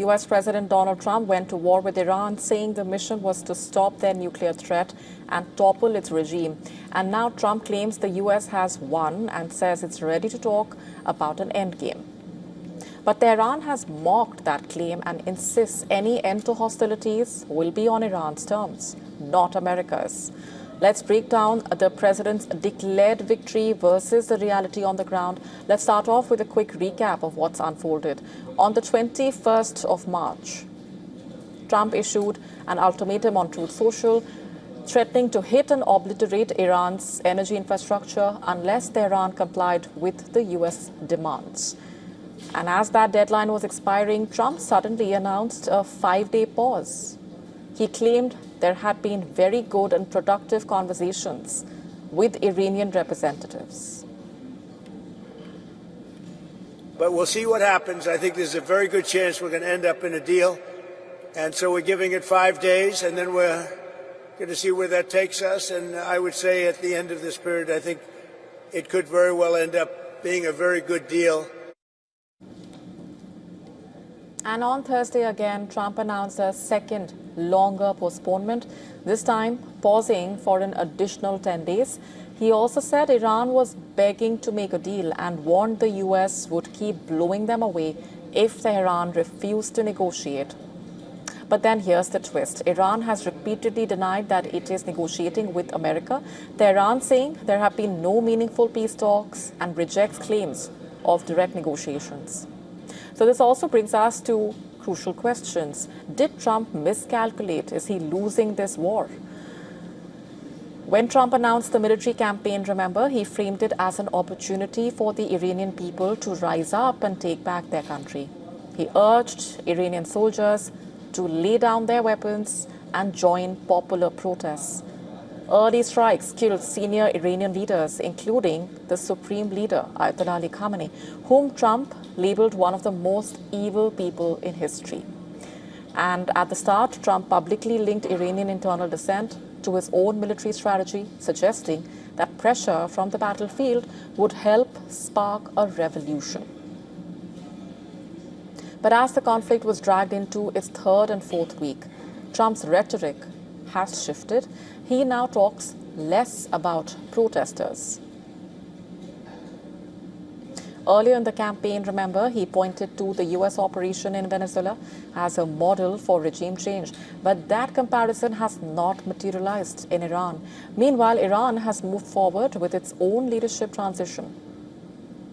U.S. President Donald Trump went to war with Iran, saying the mission was to stop their nuclear threat and topple its regime. And now Trump claims the U.S. has won and says it's ready to talk about an endgame. But Tehran has mocked that claim and insists any end to hostilities will be on Iran's terms, not America's. Let's break down the president's declared victory versus the reality on the ground. Let's start off with a quick recap of what's unfolded. On the 21st of March, Trump issued an ultimatum on Truth Social, threatening to hit and obliterate Iran's energy infrastructure unless Tehran complied with the U.S. demands. And as that deadline was expiring, Trump suddenly announced a 5-day pause. He claimed there had been very good and productive conversations with Iranian representatives. But we'll see what happens. I think there's a very good chance we're going to end up in a deal. And so we're giving it 5 days, and then we're going to see where that takes us. And I would say at the end of this period, I think it could very well end up being a very good deal. And on Thursday again, Trump announced a second, longer postponement, this time pausing for an additional 10 days. He also said Iran was begging to make a deal and warned the U.S. would keep blowing them away if Tehran refused to negotiate. But then here's the twist. Iran has repeatedly denied that it is negotiating with America. Tehran saying there have been no meaningful peace talks and rejects claims of direct negotiations. So this also brings us to crucial questions. Did Trump miscalculate? Is he losing this war? When Trump announced the military campaign, remember, he framed it as an opportunity for the Iranian people to rise up and take back their country. He urged Iranian soldiers to lay down their weapons and join popular protests. Early strikes killed senior Iranian leaders, including the supreme leader, Ayatollah Ali Khamenei, whom Trump labeled one of the most evil people in history. And at the start, Trump publicly linked Iranian internal dissent to his own military strategy, suggesting that pressure from the battlefield would help spark a revolution. But as the conflict was dragged into its third and fourth week, Trump's rhetoric has shifted. He now talks less about protesters. Earlier in the campaign, remember, he pointed to the U.S. operation in Venezuela as a model for regime change. But that comparison has not materialized in Iran. Meanwhile, Iran has moved forward with its own leadership transition.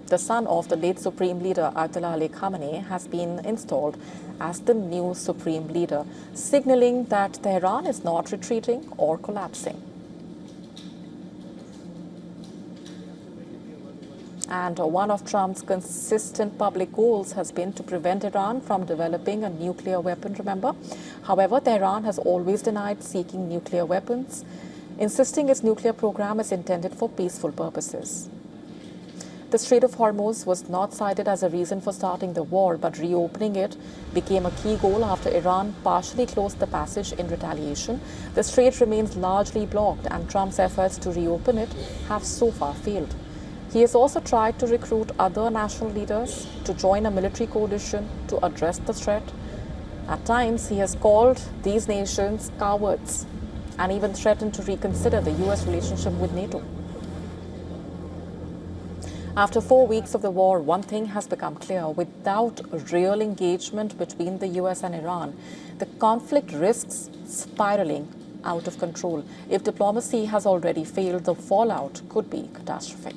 The son of the late Supreme Leader Ayatollah Ali Khamenei has been installed as the new Supreme Leader, signaling that Tehran is not retreating or collapsing. And one of Trump's consistent public goals has been to prevent Iran from developing a nuclear weapon, remember? However, Tehran has always denied seeking nuclear weapons, insisting its nuclear program is intended for peaceful purposes. The Strait of Hormuz was not cited as a reason for starting the war, but reopening it became a key goal after Iran partially closed the passage in retaliation. The strait remains largely blocked, and Trump's efforts to reopen it have so far failed. He has also tried to recruit other national leaders to join a military coalition to address the threat. At times, he has called these nations cowards and even threatened to reconsider the U.S. relationship with NATO. After 4 weeks of the war, one thing has become clear. Without real engagement between the U.S. and Iran, the conflict risks spiraling out of control. If diplomacy has already failed, the fallout could be catastrophic.